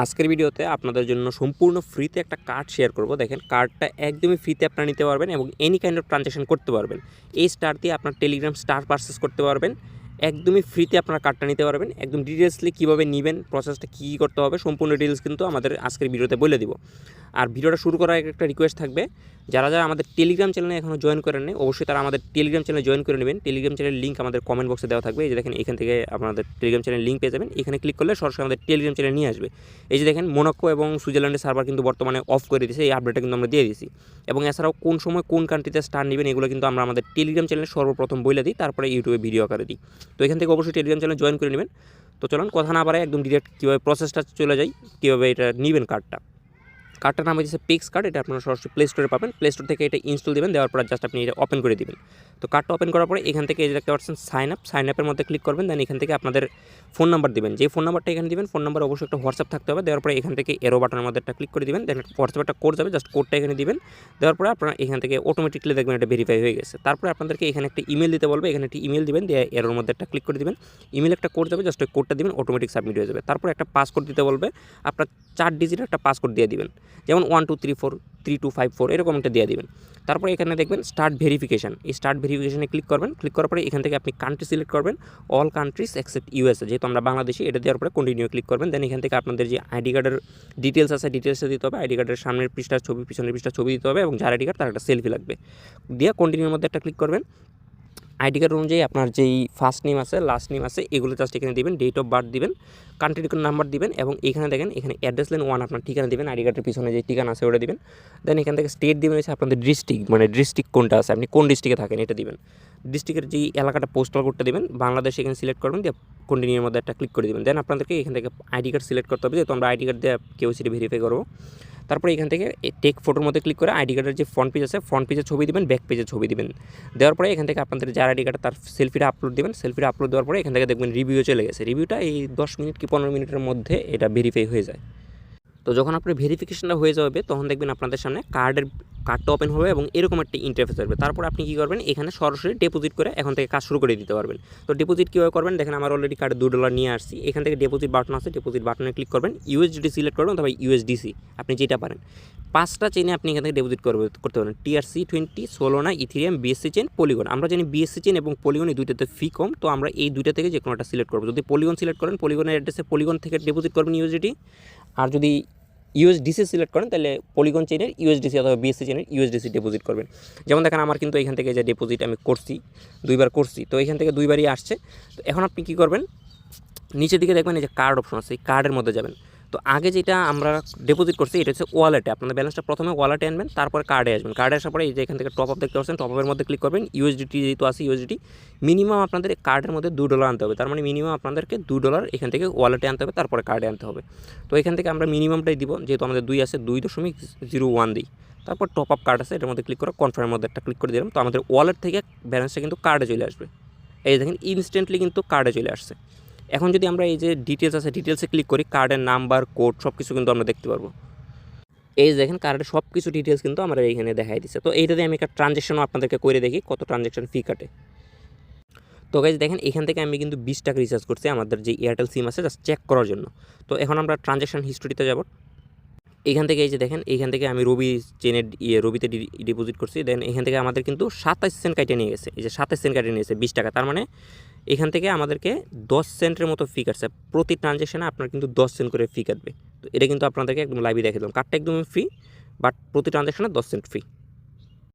আজকের ভিডিওতে আপনাদের জন্য সম্পূর্ণ ফ্রিতে একটা কার্ড শেয়ার করব। দেখেন কার্ডটা একদমই ফ্রিতে আপনারা নিতে পারবেন এবং এনি কাইন্ড অফ ট্রানজ্যাকশন করতে পারবেন। এই স্টার দিয়ে আপনার টেলিগ্রাম স্টার পারচেস করতে পারবেন। একদমই ফ্রিতে আপনারা কার্ডটা নিতে পারবেন। একদম ডিটেলসলি কীভাবে নেবেন, প্রসেসটা কী করতে হবে, সম্পূর্ণ ডিটেলস কিন্তু আমাদের আজকের ভিডিওতে বলে দিব। আর ভিডিওটা শুরু করার একটা রিকোয়েস্ট থাকবে, যারা আমাদের টেলিগ্রাম চ্যানেলে এখনও জয়েন করেন নি অবশ্যই তারা আমাদের টেলিগ্রাম চ্যানেলে জয়েন করে নেবেন। টেলিগ্রাম চ্যানেলের লিঙ্ক আমাদের কমেন্ট বক্সে দেওয়া থাকবে। এই যে দেখেন এখান থেকে আপনাদের টেলিগ্রাম চ্যানেলের লিঙ্ক পেয়ে যাবেন। এখানে ক্লিক করলে সরাসরি আমাদের টেলিগ্রাম চ্যানেলে নিয়ে আসবে। এই যে দেখেন মোনাকো এবং সুইজারল্যান্ডের সার্ভার কিন্তু বর্তমানে অফ করে দিয়েছে, এই আপডেটটা কিন্তু আমরা দিয়ে দিয়েছি। এবং এছাড়াও কোন সময় কোন কান্ট্রিতে স্টার নেবেন এগুলো কিন্তু আমরা আমাদের টেলিগ্রাম চ্যানেলে সর্বপ্রথম বলে দিই, তারপরে ইউটিউবে ভিডিও আকারে দিই। তো এখান থেকে অবশ্যই টেলিগ্রাম চ্যানেলে জয়েন করে নেবেন। তো চলুন কথা না বাড়ায় একদম ডিরেক্ট কীভাবে প্রসেসটা চলে যায়, কীভাবে এটা নেবেন কার্ডটার নাম হচ্ছে পিক্স কার্ড। এটা আপনারা সরাসরি প্লে স্টোরে পাবেন। প্লে স্টোর থেকে এটা ইনস্টল দেবেন, দেওয়ার পর জাস্ট আপনি এটা ওপেন করে দিবেন। তো কার্ডটা ওপেন করার পরে এখান থেকে এই যে দেখতে পাচ্ছেন সাইন আপের মধ্যে ক্লিক করবেন। দেন এখান থেকে আপনাদের ফোন নাম্বার দিবেন, যে ফোন নাম্বারটা এখানে দিবেন ফোন নাম্বার অবশ্যই একটা হোয়াটসঅ্যাপ থাকতে হবে। দেওয়ার পরে এখান থেকে এরো বাটনের মধ্যে একটা ক্লিক করে দিবেন। দেন হোয়াটসঅ্যাপে একটা কোড যাবে, জাস্ট কোডটা এখানে দিবেন। দেওয়ার পরে আপনারা এখান থেকে অটোমেটিকলি দেখবেন এটা ভেরিফাই হয়ে গেছে। তারপরে আপনাদেরকে এখানে একটা ইমেল দিতে বলবে, এখানে একটা ইমেল দিবেন, দিয়ে এরোর মধ্যে একটা ক্লিক করে দিবেন। ইমেল একটা কোড যাবে, জাস্ট ওই কোডটা দিবেন, অটোমেটিক সাবমিট হয়ে যাবে। তারপরে একটা পাসকোড দিতে বলবে, আপনার 4 ডিজিটের একটা পাসকোড দিয়ে দিবেন, যেমন 1 2 3 4 3 2 5 4 এরকম একটা দিয়ে দিবেন। তারপরে এখানে দেখবেন স্টার্ট ভেরিফিকেশন, এই স্টার্ট ভেরিফিকেশনে ক্লিক করবেন। ক্লিক করার পরে এখান থেকে আপনি কান্ট্রি সিলেক্ট করবেন, অল কান্ট্রিজ এক্সেপ্ট ইউএসএ, যেহেতু আমরা বাংলাদেশি, এটা দেওয়ার পরে কন্টিনিউ ক্লিক করবেন। দেন এখান থেকে আপনাদের যে আইডি কার্ডের ডিটেলস আছে ডিটেলসটা দিতে হবে। আইডি কার্ডের সামনের পৃষ্ঠার ছবি, পিছনের পৃষ্ঠার ছবি দিতে হবে এবং যার আইডি কার্ড তার একটা সেলফি লাগবে। দিয়ে কন্টিনিউর মধ্যে একটা ক্লিক করবেন। আইডি কার্ড অনুযায়ী আপনার যেই ফার্স্ট নেম আছে, লাস্ট নেম আছে, এগুলো জাস্ট এখানে দিবেন। ডেট অফ বার্থ দিবেন, কান্ট্রি নাম্বার দিবেন এবং এখানে দেখেন এখানে অ্যাড্রেস লাইন 1 আপনার ঠিকানা দিবেন। আইডি কার্ডের পিছনে যে ঠিকানা আছে ওটা দিবেন। দেন এখান থেকে স্টেট দিবেন হচ্ছে আপনাদের ডিস্ট্রিক্ট, মানে ডিস্ট্রিক্ট কোনটা আছে, আপনি কোন ডিস্ট্রিক্টে থাকেন এটা দিবেন। ডিস্ট্রিক্টের যেই এলাকাটা পোস্টাল কোডটা দিবেন, বাংলাদেশ এখানে সিলেক্ট করবেন, দিয়ে কন্টিনিউর মধ্যে একটা ক্লিক করে দিবেন। দেন আপনাদেরকে এখান থেকে আইডি কার্ড সিলেক্ট করতে হবে, যেহেতু আমরা আইডি কার্ড দিয়ে কেওয়াইসি ভেরিফাই করবো। তারপরে এখান থেকে টেক ফটোর মধ্যে ক্লিক করে আইডি কার্ডের যে ফ্রন্ট পেজ আছে ফ্রন্ট পেজে ছবি দিবেন, ব্যাক পেজে ছবি দিবেন। দেওয়ার পরে এখান থেকে আপনাদের যার আইডি কার্ড তার সেলফিটা আপলোড দিবেন। সেলফিটা আপলোড দেওয়ার পরে এখান থেকে দেখবেন রিভিউ চলে গেছে। রিভিউটা এই 10 মিনিট কি 15 মিনিটের মধ্যে এটা ভেরিফাই হয়ে যায়। তো যখন আপনার ভেরিফিকেশনটা হয়ে যাবে তখন দেখবেন আপনাদের সামনে কার্ডটা ওপেন হবে এবং এরকম একটা ইন্টারফেস আসবে। তারপর আপনি কী করবেন, এখানে সরাসরি ডিপোজিট করে এখন থেকে কাজ শুরু করে দিতে পারবেন। তো ডিপোজিট কীভাবে করবেন, দেখেন আমার অলরেডি কার্ডে $2 নিয়ে আসছি। এখান থেকে ডিপোজিট বাটন আছে, ডিপোজিট বাটনে ক্লিক করবেন, ইউএসডি সিলেক্ট করবেন অথবা ইউএসডিসি, আপনি যেটা পারেন। 5টা চেনে আপনি এখান থেকে ডিপোজিট করতে পারেন, TRC20, সোলোনা, ethereum, BSc chain, polygon. আমরা জানি বিএসসি চেন এবং পলিগন এই দুইটাতে ফি কম, তো আমরা এই দুইটা থেকে যে কোনো একটা সিলেক্ট করবো। যদি পলিগন সিলেক্ট করেন পলিগনের অ্যাড্রেসে পলিগন থেকে ডিপোজিট করবেন ইউএসডিটি, আর যদি ইউএসডিসি সিলেক্ট করেন তাহলে পলিগন চেনের ইউএসডিসি অথবা বিএসসি চেনের ইউএসডিসি ডিপোজিট করবেন। যেমন দেখেন আমার কিন্তু এখান থেকে যে ডিপোজিট আমি করছি 2বার করছি, তো এখান থেকে 2বারই আসছে। তো এখন আপনি কী করবেন, নিচের দিকে দেখবেন এই যে কার্ড অপশন আছে, এই কার্ডের মধ্যে যাবেন। তো আগে যেটা আমরা ডিপোজিট করছি এটা হচ্ছে ওয়ালেটে, আপনাদের ব্যালেন্সটা প্রথমে ওয়ালেটে আনবেন, তারপর কার্ডে আসবেন। কার্ডে আসার পরে এই যে এখান থেকে টপ আপ দেখতে পাচ্ছেন, টপ আপের মধ্যে ক্লিক করবেন। ইউএসডিটি যেহেতু আছে ইউএসডিটি মিনিমাম আপনাদের কার্ডের মধ্যে $2 আনতে হবে, তার মানে মিনিমাম আপনাদেরকে $2 এখান থেকে ওয়ালেটে আনতে হবে, তারপরে কার্ডে আনতে হবে। তো এখান থেকে আমরা মিনিমামটাই দিব, যেহেতু আমাদের 2 আছে 2.01 দিই। তারপর টপ আপ কার্ড আছে, এটার মধ্যে ক্লিক করে কনফার্মের মধ্যে একটা ক্লিক করে দিলাম। তো আমাদের ওয়ালেট থেকে ব্যালেন্সটা কিন্তু কার্ডে চলে আসবে। এই দেখেন ইনস্ট্যান্টলি কিন্তু কার্ডে চলে আসছে। এখন যদি আমরা এই যে ডিটেলস আছে ডিটেলসে ক্লিক করি, কার্ডের নাম্বার, কোড সব কিছু কিন্তু আমরা দেখতে পারবো। এই দেখেন কার্ডের সব কিছু ডিটেলস কিন্তু আমরা এইখানে দেখাই দিচ্ছে। তো এইটাতে আমি একটা ট্রানজ্যাকশনও আপনাদেরকে করে দেখি কত ট্রানজ্যাকশন ফি কাটে। তো গাইজ দেখেন এখান থেকে আমি কিন্তু 20 টাকা রিচার্জ করছি আমাদের যে এয়ারটেল সিম আছে, জাস্ট চেক করার জন্য। তো এখন আমরা ট্রানজ্যাকশন হিস্টোরিতে যাব। এখান থেকে এই যে দেখেন এখান থেকে আমি রবি চেনের রবিতে ডিপোজিট করছি। দেন এখান থেকে আমাদের কিন্তু 27 সেন্ট কাটে নিয়ে গেছে। এই যে 27 সেন্ট কাটে নিয়েছে 20 টাকা, তার মানে এখান থেকে আমাদেরকে 10 সেন্টের মতো ফি কাটছে। প্রতি ট্রানজ্যাকশনে আপনার কিন্তু 10 সেন্ট করে ফি কাটবে। তো এটা কিন্তু আপনাদেরকে একদম লাইভে দেখে দিলাম। কার্ডটা একদমই ফ্রি, বাট প্রতি ট্রানজ্যাকশনে 10 সেন্ট ফ্রি।